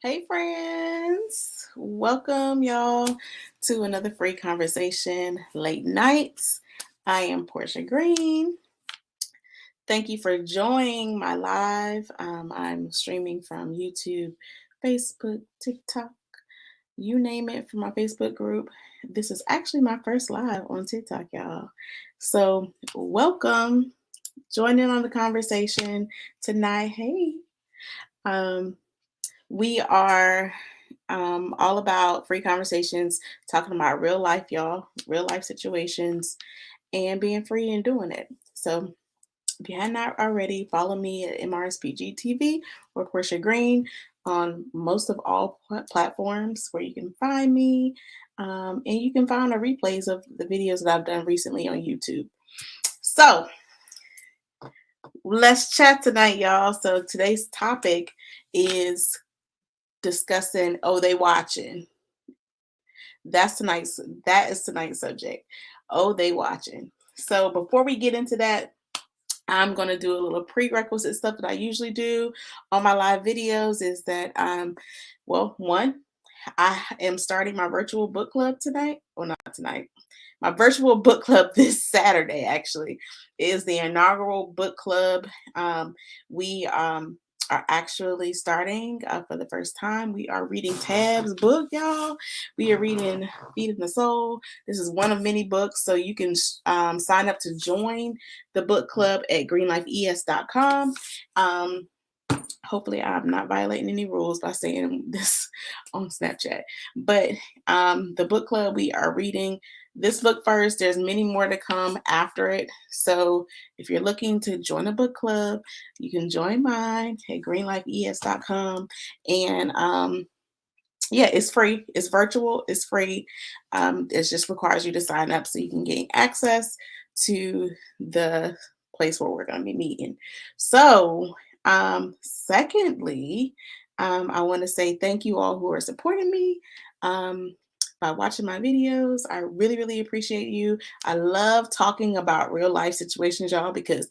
Hey, friends. Welcome, y'all, to another free conversation late nights. I am Portia Green. Thank you for joining my live. I'm streaming from YouTube, Facebook, TikTok, you name it, from my Facebook group. This is actually my first live on TikTok, y'all. So, welcome. Join in on the conversation tonight. Hey. Um, We are all about free conversations, talking about real life, y'all, real life situations, and being free and doing it. So, if you had not already, follow me at MRSPG TV or Portia Green on most of all platforms where you can find me. And you can find the replays of the videos that I've done recently on YouTube. So, let's chat tonight, y'all. So, today's topic is discussing, oh, they watching. That is tonight's subject. Oh, they watching. So before we get into that, I'm going to do a little prerequisite stuff that I usually do on my live videos is that one, I am starting my virtual book club tonight. Well, not tonight. My virtual book club this Saturday actually is the inaugural book club. We are actually starting for the first time. We are reading Tab's book, y'all. We are reading Feeding the Soul. This is one of many books, so you can sign up to join the book club at greenlifees.com. Hopefully I'm not violating any rules by saying this on Snapchat. But the book club, we are reading this book first. There's many more to come after it. So if you're looking to join a book club, you can join mine at greenlifees.com. And yeah, it's free. It's virtual. It's free. It just requires you to sign up so you can gain access to the place where we're going to be meeting. So, secondly, I want to say thank you all who are supporting me by watching my videos. I really, really appreciate you. I love talking about real life situations, y'all, because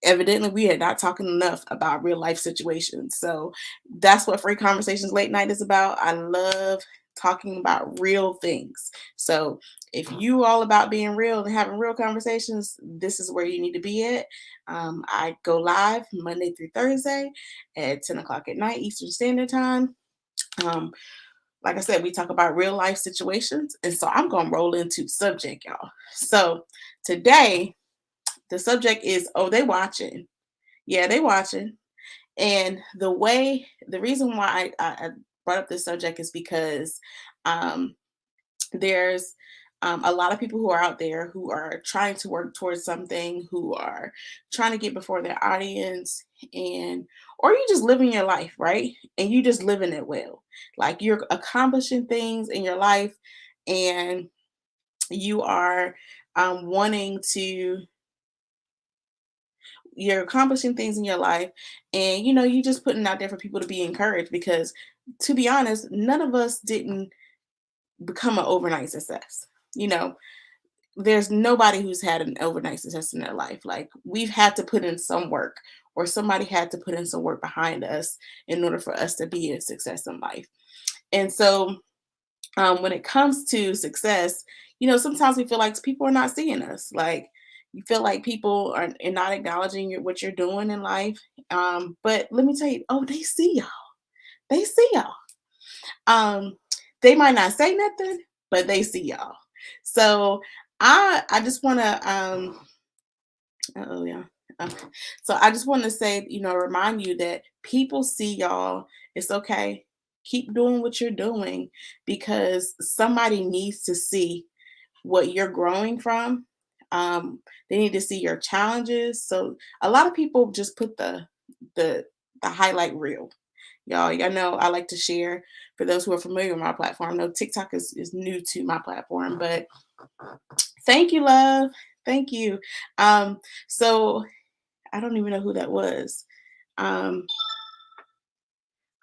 evidently we are not talking enough about real life situations. So that's what Free Conversations Late Night is about. I love talking about real things. So if you all about being real and having real conversations, this is where you need to be at. I go live Monday through Thursday at 10 o'clock at night Eastern Standard Time. Um, like I said, we talk about real life situations. And so I'm going to roll into the subject, y'all. So today, the subject is, oh, they watching. Yeah, they watching. And the reason why I brought up this subject is because um, there's a lot of people who are out there who are trying to work towards something, who are trying to get before their audience, and or you just living your life, right? And you just living it well. Like you're accomplishing things in your life, and you are wanting to you're accomplishing things in your life, and you just putting out there for people to be encouraged, because to be honest, none of us didn't become an overnight success. you know there's nobody who's had an overnight success in their life. Like, we've had to put in some work, or somebody had to put in some work behind us in order for us to be a success in life. And so when it comes to success, sometimes we feel like people are not seeing us. Like, you feel like people are not acknowledging what you're doing in life. But let me tell you, oh, they see y'all. They see y'all. Um, they might not say nothing, but they see y'all. So I just want to oh yeah. Okay. So I just want to say, remind you that people see y'all. It's okay. Keep doing what you're doing, because somebody needs to see what you're growing from. They need to see your challenges. So a lot of people just put the the highlight reel. Y'all know I like to share. For those who are familiar with my platform, no, TikTok is new to my platform, but thank you, love. Thank you. So I don't even know who that was. Um,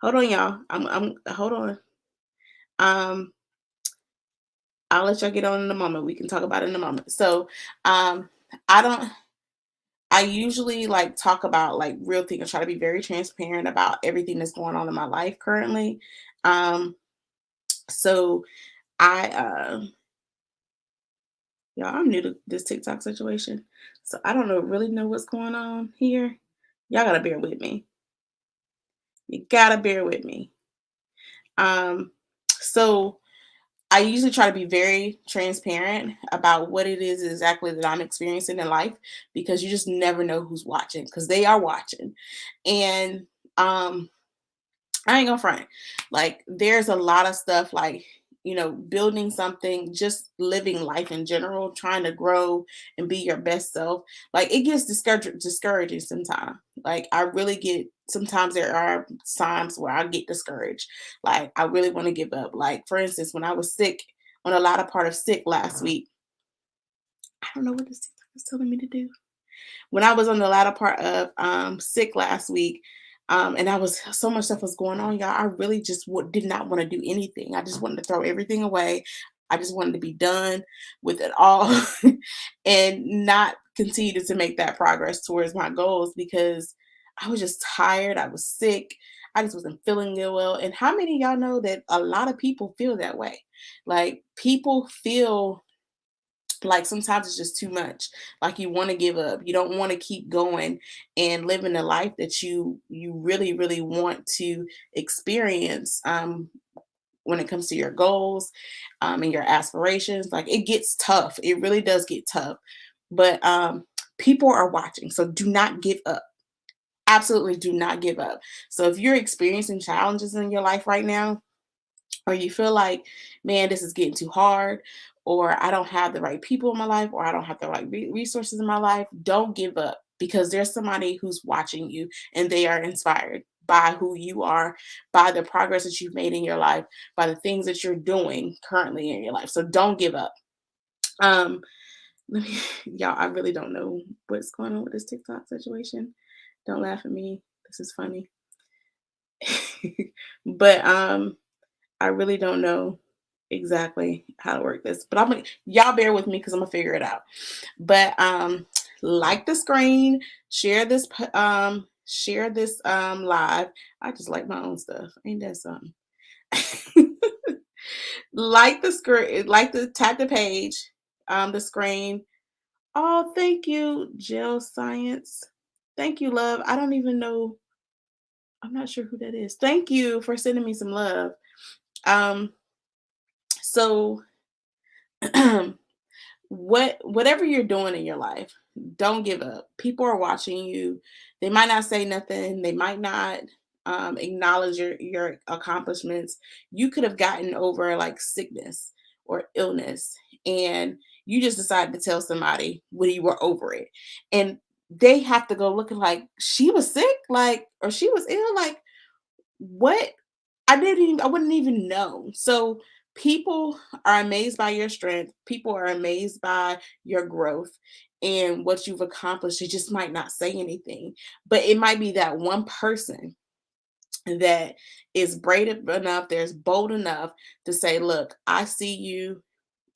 hold on, y'all. I'm hold on. Um, I'll let y'all get on in a moment. We can talk about it in a moment. So, I don't I usually like talk about like real things. I try to be very transparent about everything that's going on in my life currently. Um, so I y'all, I'm new to this TikTok situation. So I don't know really know what's going on here. Y'all gotta bear with me. You gotta bear with me. Um, so I usually try to be very transparent about what it is exactly that I'm experiencing in life because you just never know who's watching because they are watching. And um I ain't gonna front. Like, there's a lot of stuff like, building something, just living life in general, trying to grow and be your best self. Like, it gets discouraging sometimes. Like, I really get, sometimes there are times where I get discouraged. Like, I really want to give up. Like, for instance, when I was sick, on a lot of part of sick last week, I don't know what this TikTok is telling me to do. When I was on the latter part of sick last week, and I was so much stuff was going on, y'all. I really just did not want to do anything. I just wanted to throw everything away. I just wanted to be done with it all and not continue to make that progress towards my goals because I was just tired. I was sick. I just wasn't feeling it well. And how many of y'all know that a lot of people feel that way? Like, people feel like sometimes it's just too much, like you want to give up, you don't want to keep going and living the life that you really really want to experience, when it comes to your goals, and your aspirations. Like, it gets tough, it really does get tough, but people are watching, so do not give up. Absolutely do not give up. So if you're experiencing challenges in your life right now, or you feel like, man, this is getting too hard, or I don't have the right people in my life, or I don't have the right resources in my life, don't give up because there's somebody who's watching you and they are inspired by who you are, by the progress that you've made in your life, by the things that you're doing currently in your life. So don't give up. Um, let me, y'all, I really don't know what's going on with this TikTok situation. Don't laugh at me. This is funny. But I really don't know exactly how to work this, but I'm gonna, y'all bear with me because I'm gonna figure it out. But like the screen, share this live. I just like my own stuff. Ain't that something? Like the screen, like the tap the page, the screen. Oh, thank you, Gel Science. Thank you, love. I don't even know. I'm not sure who that is. Thank you for sending me some love. Um, so whatever you're doing in your life, don't give up. People are watching you. They might not say nothing, they might not acknowledge your accomplishments. You could have gotten over like sickness or illness, and you just decided to tell somebody when you were over it, and they have to go looking like she was sick, like, or she was ill, like, what? I wouldn't even know. So people are amazed by your strength. People are amazed by your growth and what you've accomplished. You just might not say anything, but it might be that one person that is brave enough, there's bold enough to say, look, I see you,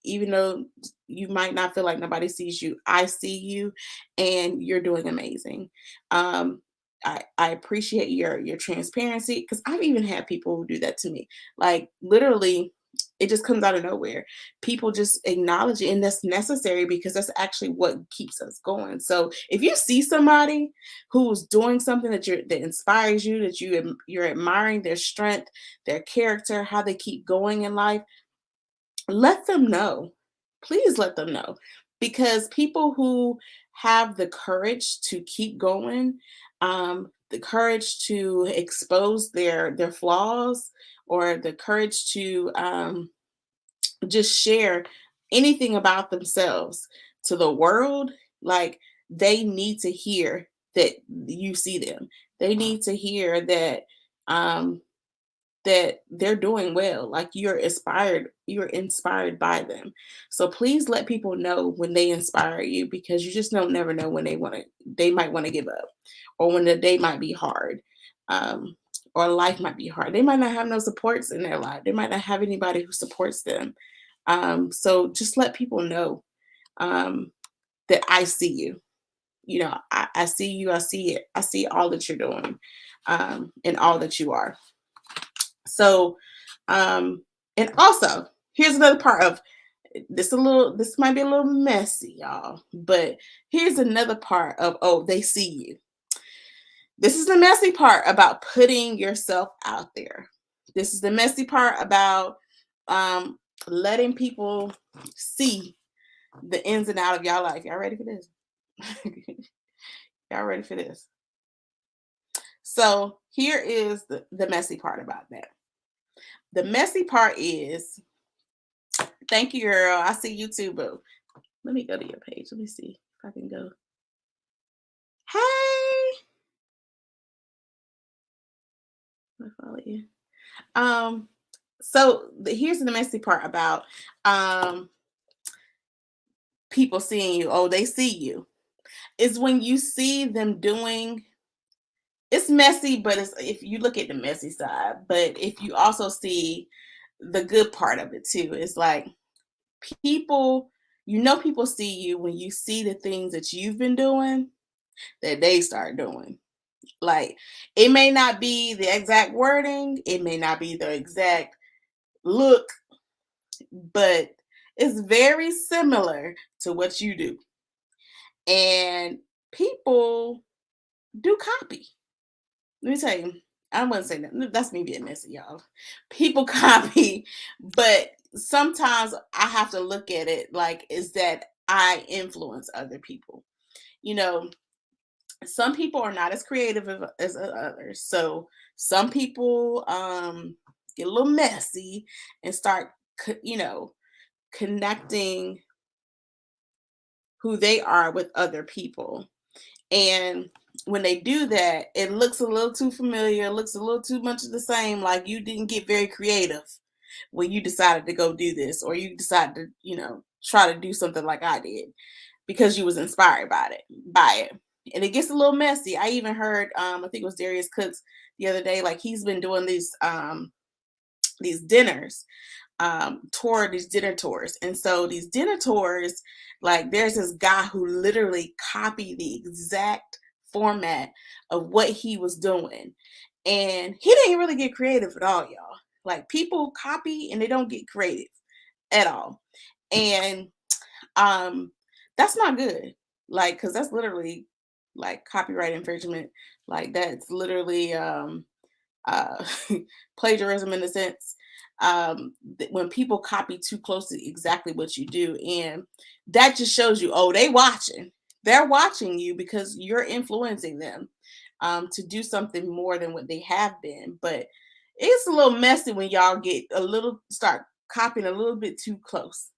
even though you might not feel like nobody sees you, I see you and you're doing amazing. Um, I appreciate your transparency because I've even had people who do that to me. Like, literally, it just comes out of nowhere. People just acknowledge it, and that's necessary because that's actually what keeps us going. So if you see somebody who's doing something that inspires you, that you're admiring their strength, their character, how they keep going in life, let them know. Please let them know. Because people who have the courage to keep going, the courage to expose their flaws, or the courage to just share anything about themselves to the world, like, they need to hear that you see them. They need to hear um, that they're doing well, like you're inspired by them. So please let people know when they inspire you, because you just don't never know when they might want to give up, or when the day might be hard, um or life might be hard. They might not have no supports in their life, they might not have anybody who supports them. So just let people know, um that I see you. I see you, I see it, I see all that you're doing, and all that you are. So, um, and also, here's another part of this might be a little messy, y'all, but here's another part of, oh, they see you. This is the messy part about putting yourself out there. This is the messy part about um letting people see the ins and out of y'all life. Y'all ready for this? Y'all ready for this? So here is the messy part about that. The messy part is, thank you, girl. I see you too, boo. Let me go to your page. Let me see if I can go. Hey, I follow you. Um, so here's the messy part about um people seeing you. Oh, they see you. Is when you see them doing, it's messy, but it's, if you look at the messy side, but if you also see the good part of it too, it's like people, people see you when you see the things that you've been doing that they start doing. Like, it may not be the exact wording, it may not be the exact look, but it's very similar to what you do. And people do copy. Let me tell you, I wouldn't say that. That's me being messy, y'all. People copy, but sometimes I have to look at it like, is that I influence other people? You know, some people are not as creative as others. So some people get a little messy and start, connecting who they are with other people. And when they do that, it looks a little too familiar, it looks a little too much of the same, like you didn't get very creative when you decided to go do this, or you decided to, try to do something like I did because you was inspired by it. And it gets a little messy. I even heard, I think it was Darius Cooks the other day, like he's been doing these dinners, these dinner tours. And so these dinner tours, like there's this guy who literally copied the exact format of what he was doing. And he didn't really get creative at all, y'all. Like, people copy and they don't get creative at all. And um that's not good. Like, because that's literally like copyright infringement. Like, that's literally uh, plagiarism in a sense. When people copy too close to exactly what you do, and that just shows you, oh, they're watching you because you're influencing them to do something more than what they have been. But it's a little messy when y'all start copying a little bit too close.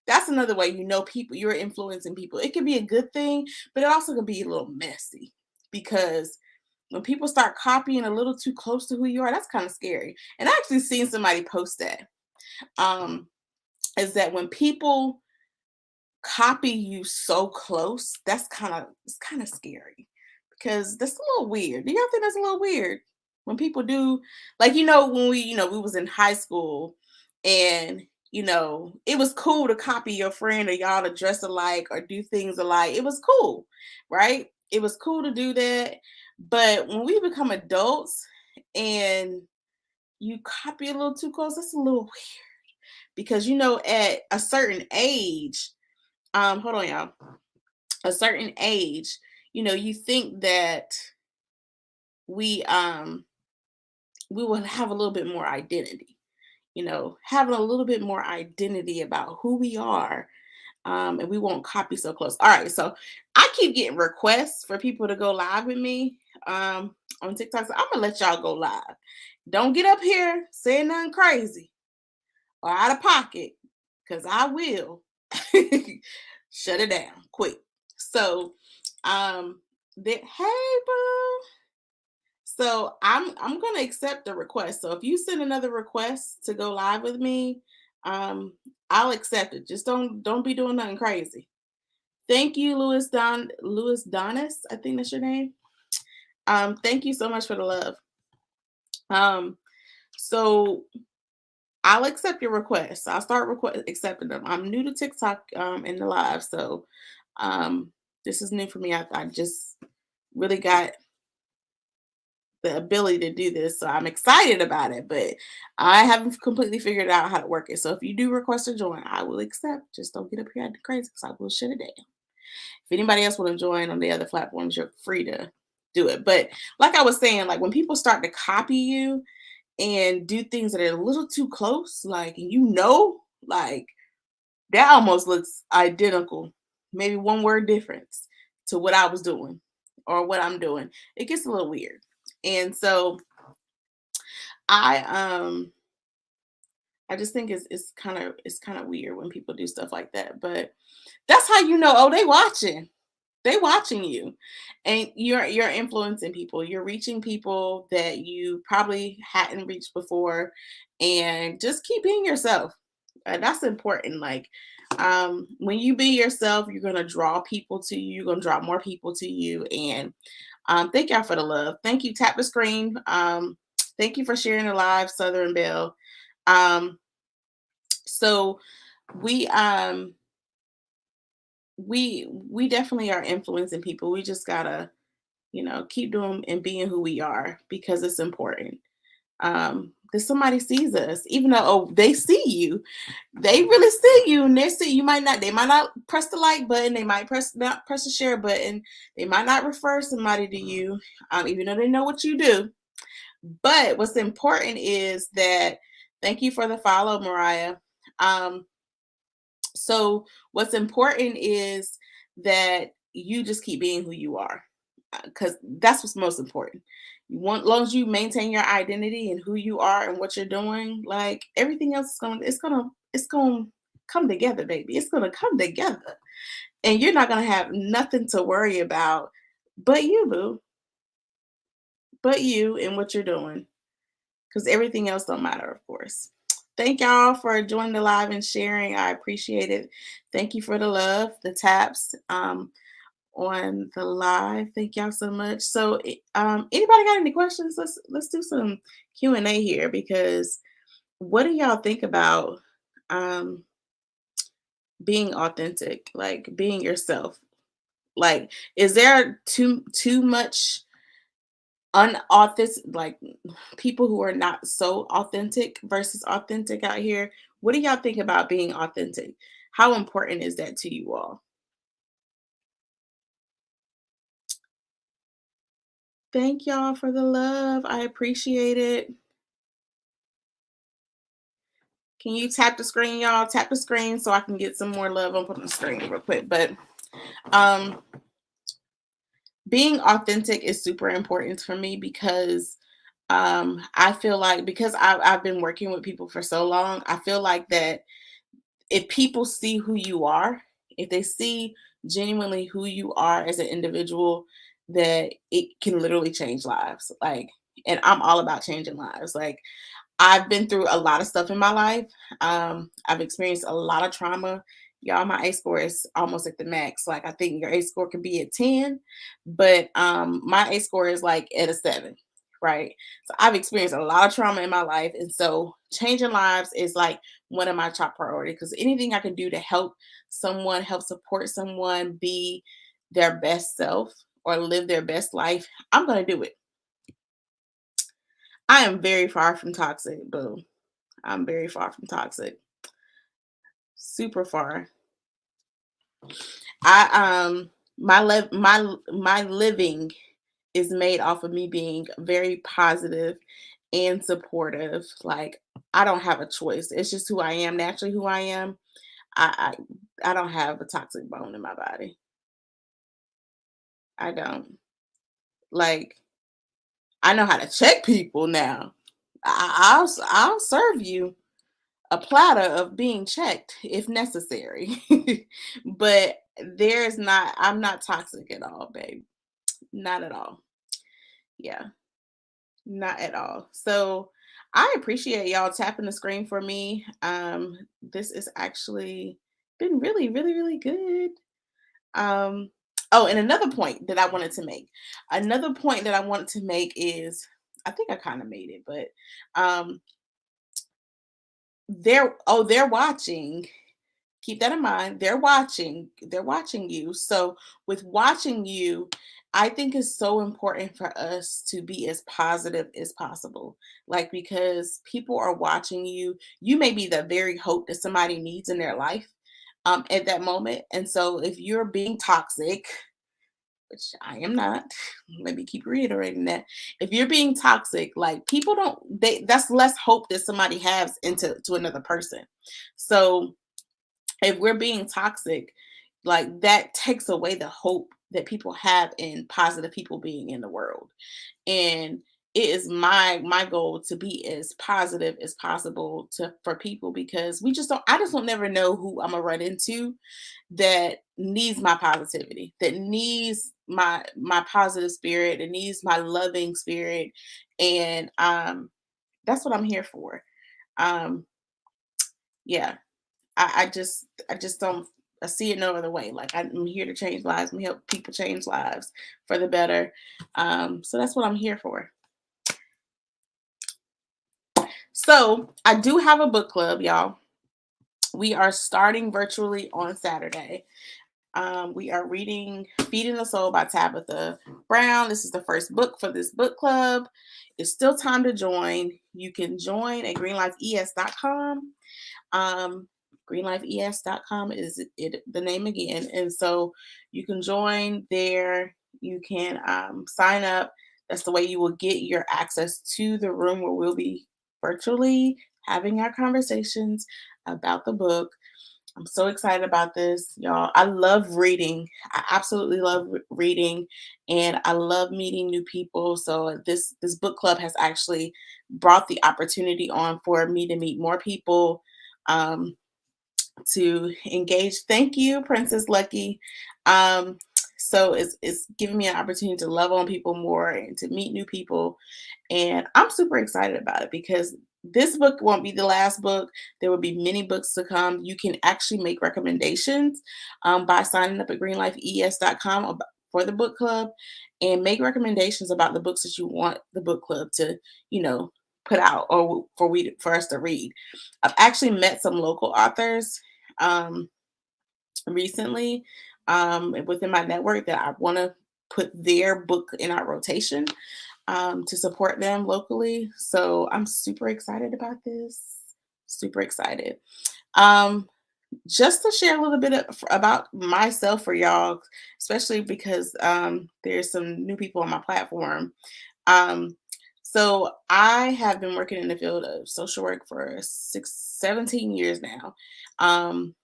That's another way people, you're influencing people. It can be a good thing, but it also can be a little messy, because when people start copying a little too close to who you are, that's kind of scary. And I actually seen somebody post that. Um, is that when people copy you so close, it's kind of scary, because that's a little weird. Do y'all think that's a little weird? When people do, like, when we was in high school, and it was cool to copy your friend, or y'all to dress alike or do things alike. It was cool, right? It was cool to do that. But when we become adults and you copy a little too close, that's a little weird, because at a certain age, hold on, y'all, a certain age, you think that we we will have a little bit more identity, having a little bit more identity about who we are, and we won't copy so close. All right, so I keep getting requests for people to go live with me on TikTok. So I'm gonna let y'all go live. Don't get up here saying nothing crazy or out of pocket, because I will shut it down quick. So, hey, boo. So I'm gonna accept the request. So if you send another request to go live with me, um, I'll accept it. Just don't be doing nothing crazy. Thank you, Louis Donis. I think that's your name. Thank you so much for the love. Um, so I'll accept your requests. I'll start accepting them. I'm new to TikTok in the live, so This is new for me. I just really got the ability to do this. So I'm excited about it, but I haven't completely figured out how to work it. So if you do request to join, I will accept. Just don't get up here acting crazy because I will shut it down. If anybody else want to join on the other platforms, you're free to do it. But like I was saying, like when people start to copy you and do things that are a little too close, like and like that almost looks identical, maybe one word difference to what I was doing or what I'm doing. It gets a little weird. And so I I just think it's kind of weird when people do stuff like that. But that's how you know, oh, they watching. They watching you. And you're influencing people. You're reaching people that you probably hadn't reached before. And just keep being yourself. That's important. Like when you be yourself, you're gonna draw people to you, you're gonna draw more people to you. And thank y'all for the love. Thank you. Tap the screen. Thank you for sharing the live, Southern Belle. Um, so we we definitely are influencing people. We just gotta, keep doing and being who we are because it's important. That somebody sees us, even though they see you, they really see you, and they might not press the like button, they might not press the share button, they might not refer somebody to you, even though they know what you do. But what's important is that thank you for the follow, Mariah. Um, so what's important is that you just keep being who you are, because that's what's most important. As long as you maintain your identity and who you are and what you're doing, like everything else is gonna come together, baby. It's gonna come together, and you're not gonna have nothing to worry about, but you, boo, but you and what you're doing, because everything else don't matter, of course. Thank y'all for joining the live and sharing. I appreciate it. Thank you for the love, the taps on the live. Thank y'all so much. So, anybody got any questions? Let's do some Q&A here, because what do y'all think about um, being authentic, like being yourself? Like, is there too much unauthentic, like people who are not so authentic versus authentic out here? What do y'all think about being authentic? How important is that to you all? Thank y'all for the love. I appreciate it. Can you tap the screen, y'all? Tap the screen so I can get some more love. I'll put on the screen real quick. But um being authentic is super important for me because I feel like because I've been working with people for so long, I feel like that if people see who you are, if they see genuinely who you are as an individual, that it can literally change lives. Like, and I'm all about changing lives. Like, I've been through a lot of stuff in my life. I've experienced a lot of trauma. Y'all, my A score is almost at the max. Like, I think your A score could be at 10, but my A score is like at a 7, right? So I've experienced a lot of trauma in my life. And so changing lives is like one of my top priorities, because anything I can do to help someone, help support someone be their best self or live their best life, I'm going to do it. I am very far from toxic, boo. I'm very far from toxic. Super far. I my living is made off of me being very positive and supportive. Like, I don't have a choice. It's just who I am, naturally who I am. I don't have a toxic bone in my body. I don't. Like, I know how to check people now. I'll serve you a platter of being checked if necessary. But I'm not toxic at all, babe. Not at all. Yeah, not at all. So I appreciate y'all tapping the screen for me. This is actually been really, really, really good. Um, oh, and another point that I wanted to make. Another point that I wanted to make is I think I kind of made it, but um they're watching keep that in mind. They're watching you. So with watching you, I think it's so important for us to be as positive as possible. Like, because people are watching you, you may be the very hope that somebody needs in their life at that moment. And so if you're being toxic, which I am not, let me keep reiterating that. If you're being toxic, like, people don't, that's less hope that somebody has into to another person. So if we're being toxic, like, that takes away the hope that people have in positive people being in the world. And it is my goal to be as positive as possible to for people, because we just don't I just don't never know who I'm gonna run into that needs my positivity, that needs my positive spirit, that needs my loving spirit. And that's what I'm here for. Um yeah, I just don't I see it no other way. Like, I'm here to change lives and help people change lives for the better. So that's what I'm here for. So I do have a book club, y'all. We are starting virtually on Saturday. We are reading Feeding the Soul by Tabitha Brown. This is the first book for this book club. It's still time to join. You can join at greenlifees.com. Um, greenlifees.com is the name again. And so you can join there. You can sign up. That's the way you will get your access to the room where we'll be virtually having our conversations about the book. I'm so excited about this, y'all. I love reading. I absolutely love reading, and I love meeting new people. So this book club has actually brought the opportunity on for me to meet more people, um, to engage. Thank you, Princess Lucky. Um, so it's giving me an opportunity to love on people more and to meet new people, and I'm super excited about it because this book won't be the last book. There will be many books to come. You can actually make recommendations by signing up at greenlifees.com for the book club, and make recommendations about the books that you want the book club to, you know, put out or for us to read. I've actually met some local authors um, recently within my network that I want to put their book in our rotation to support them locally. So I'm super excited about this. Super excited. Um, just to share a little bit about myself for y'all, especially because there's some new people on my platform. Um, so I have been working in the field of social work for 17 years now. Um,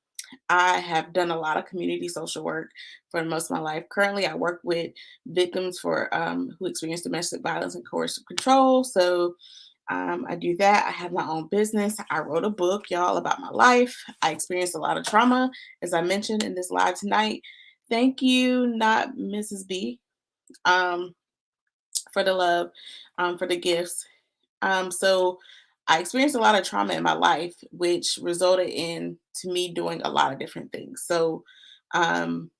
I have done a lot of community social work for most of my life. Currently, I work with victims for who experience domestic violence and coercive control. So I do that. I have my own business. I wrote a book, y'all, about my life. I experienced a lot of trauma, as I mentioned in this live tonight. Thank you, not Mrs. B, um, for the love, for the gifts. So I experienced a lot of trauma in my life, which resulted in to me doing a lot of different things. So um,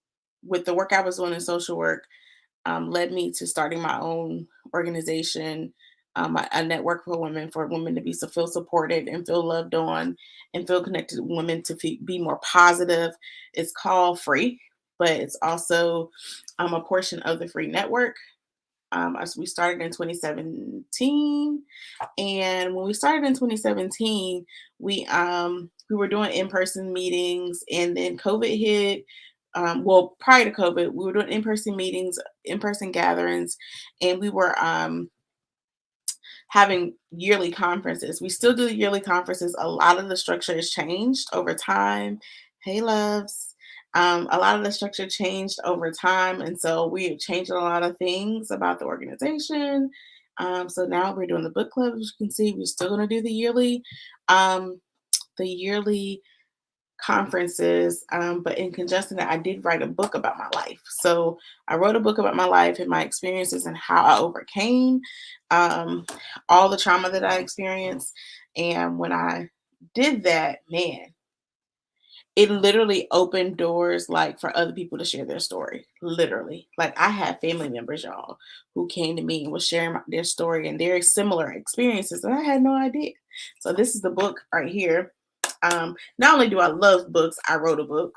with the work I was doing in social work, led me to starting my own organization, a network for women to feel supported and feel loved on and feel connected to women to be more positive. It's called F.R.E.E, but it's also a portion of the F.R.E.E network. As we started in 2017, and when we started in 2017, we were doing in-person meetings, and then COVID hit. Well, prior to COVID, we were doing in-person meetings, in-person gatherings, and we were having yearly conferences. We still do the yearly conferences. A lot of the structure has changed over time. Hey, loves. A lot of the structure changed over time, and so we have changed a lot of things about the organization. So now we're doing the book club. As you can see, we're still going to do um, the yearly conferences. But in conjunction, that I did write a book about my life. So I wrote a book about my life and my experiences and how I overcame um, all the trauma that I experienced. And when I did that, man, it literally opened doors like for other people to share their story. Literally, like, I had family members, y'all, who came to me and was sharing their story and their similar experiences, and I had no idea. So this is the book right here. Not only do I love books, I wrote a book.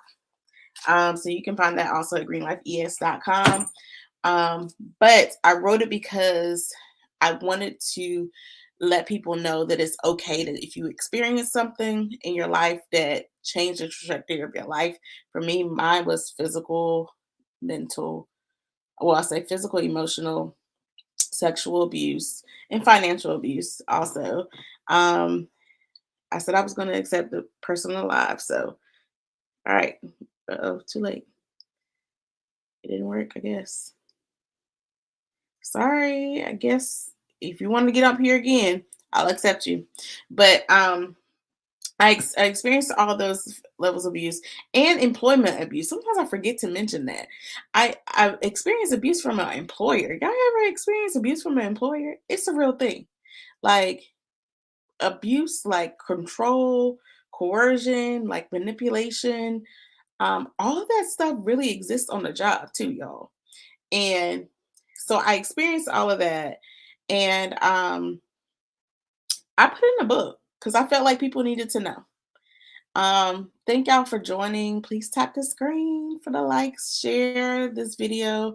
So you can find that also at greenlifees.com. Um, but I wrote it because I wanted to let people know that it's okay that if you experience something in your life that changed the trajectory of your life. For me, mine was physical, mental, well, I say physical, emotional, sexual abuse, and financial abuse also. Um, I said I was going to accept the person alive. So, all right. Oh, too late. It didn't work, I guess. Sorry. I guess if you want to get up here again, I'll accept you. But I experienced all those levels of abuse and employment abuse. Sometimes I forget to mention that. I experienced abuse from an employer. Y'all ever experience abuse from an employer? It's a real thing. Like abuse, like control, coercion, like manipulation. All of that stuff really exists on the job too, y'all. And so I experienced all of that. And I put in a book because I felt like people needed to know. Thank y'all for joining. Please tap the screen for the likes, share this video.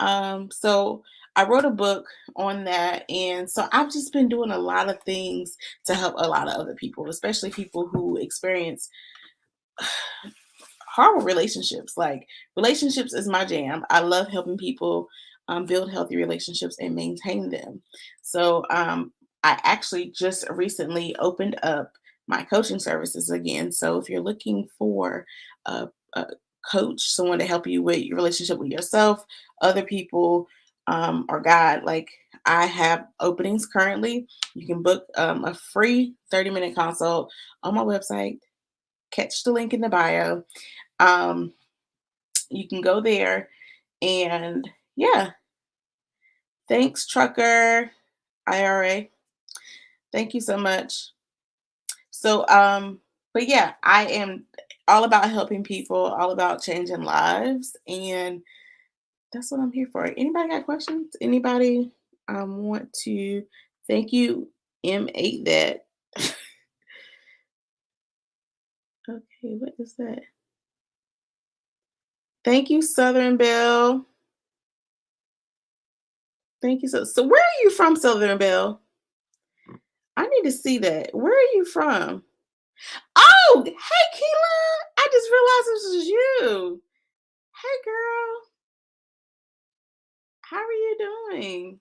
So I wrote a book on that, and so I've just been doing a lot of things to help a lot of other people, especially people who experience horrible relationships. Like relationships is my jam. I love helping people build healthy relationships and maintain them. So I actually just recently opened up my coaching services again. So if you're looking for a coach, someone to help you with your relationship with yourself, other people, or God, like I have openings currently. You can book a free 30-minute consult on my website. Catch the link in the bio. um, you can go there and yeah, thanks, trucker IRA. Thank you so much. So, but yeah, I am all about helping people, all about changing lives, and that's what I'm here for. Anybody got questions? Anybody want to thank you, M8 that. Okay, what is that? Thank you, Southern Belle. Thank you so where are you from, Southern Belle? I need to see that. Where are you from? Oh, hey, Keela. I just realized this was you. Hey, girl. How are you doing?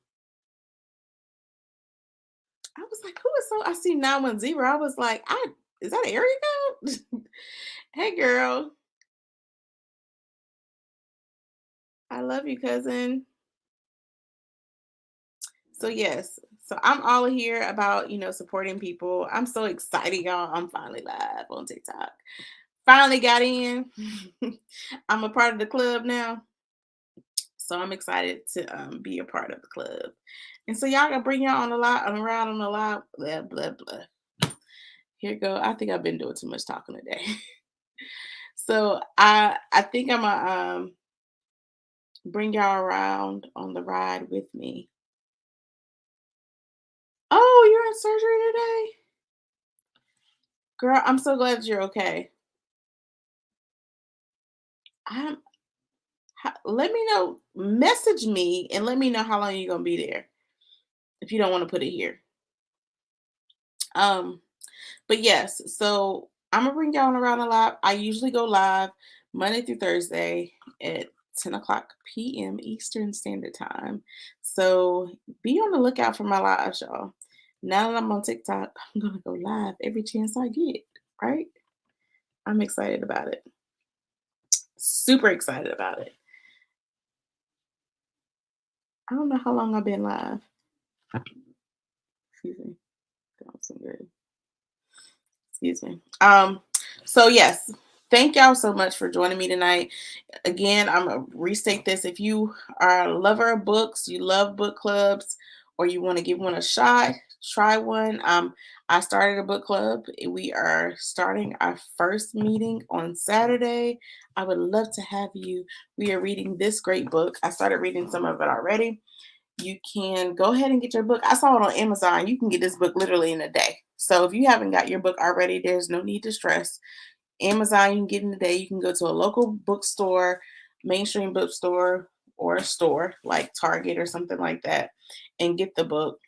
I was like, who is so? I see 910. I was like, is that an area code? Hey, girl. I love you, cousin. So yes, so I'm all here about supporting people. I'm so excited, y'all. I'm finally live on TikTok. Finally got in. I'm a part of the club now. So I'm excited to be a part of the club. And so y'all gonna bring y'all on a lot on around on a lot. Blah blah blah. Here you go. I think I've been doing too much talking today. So I think I'm gonna bring y'all around on the ride with me. Oh, you're in surgery today? Girl, I'm so glad you're okay. I'm let me know, message me and let me know how long you're gonna be there if you don't want to put it here. Um But yes, so I'm gonna bring y'all around a lot. I usually go live Monday through Thursday at 10 o'clock p.m. Eastern Standard Time. So be on the lookout for my lives, y'all. Now that I'm on TikTok, I'm gonna go live every chance I get, right? I'm excited about it. Super excited about it. I don't know how long I've been live. Excuse me. That was some good. Excuse me. So yes, thank y'all so much for joining me tonight. Again, I'm gonna restate this. If you are a lover of books, you love book clubs, or you want to give one a shot, try one. I started a book club. We are starting our first meeting on Saturday. I would love to have you. We are reading this great book. I started reading some of it already. You can go ahead and get your book. I saw it on Amazon. You can get this book literally in a day. So if you haven't got your book already, there's no need to stress. Amazon, you can get in today. You can go to a local bookstore, mainstream bookstore, or a store like Target or something like that, and get the book.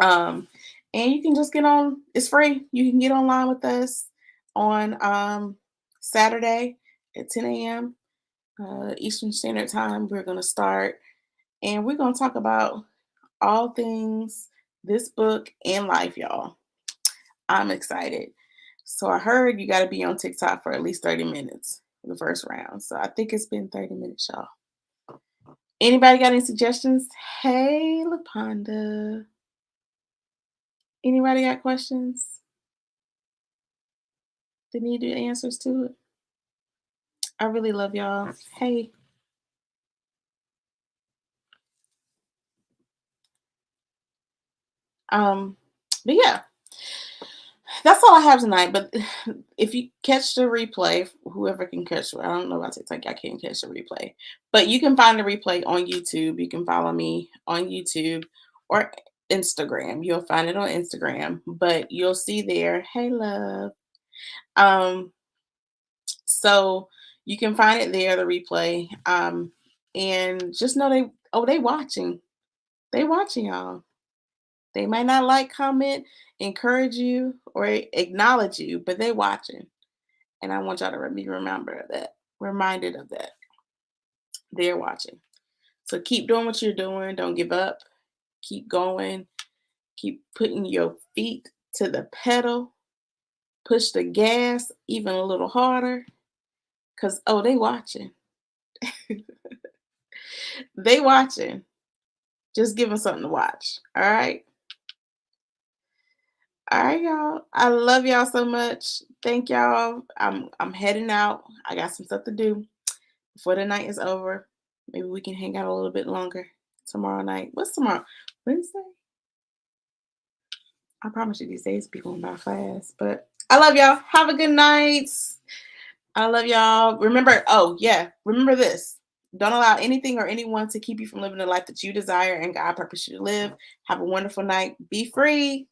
Um, and you can just get on. It's free. You can get online with us on Saturday at 10 a.m. Eastern Standard Time. We're gonna start, and we're gonna talk about all things this book and life, y'all. I'm excited. So I heard you got to be on TikTok for at least 30 minutes in the first round. So I think it's been 30 minutes, y'all. Anybody got any suggestions? Hey, LaPonda. Anybody got questions that need answers to it? I really love y'all. Hey. Um, but yeah, that's all I have tonight. But if you catch the replay, whoever can catch it, I don't know about TikTok, I can't catch the replay. But you can find the replay on YouTube. You can follow me on YouTube or Instagram. You'll find it on Instagram, but you'll see there, hey love. Um, so you can find it there, the replay. And just know they watching. They watching y'all. They might not like, comment, encourage you, or acknowledge you, but they watching. And I want y'all to be reminded of that. They're watching. So keep doing what you're doing. Don't give up. Keep going. Keep putting your feet to the pedal. Push the gas even a little harder. Cause they watching. They watching. Just give them something to watch. All right. All right, y'all. I love y'all so much. Thank y'all. I'm heading out. I got some stuff to do before the night is over. Maybe we can hang out a little bit longer tomorrow night. What's tomorrow? Wednesday? I promise you these days be going by fast. But I love y'all. Have a good night. I love y'all. Remember, oh yeah, remember this. Don't allow anything or anyone to keep you from living the life that you desire and God purpose you to live. Have a wonderful night. Be free.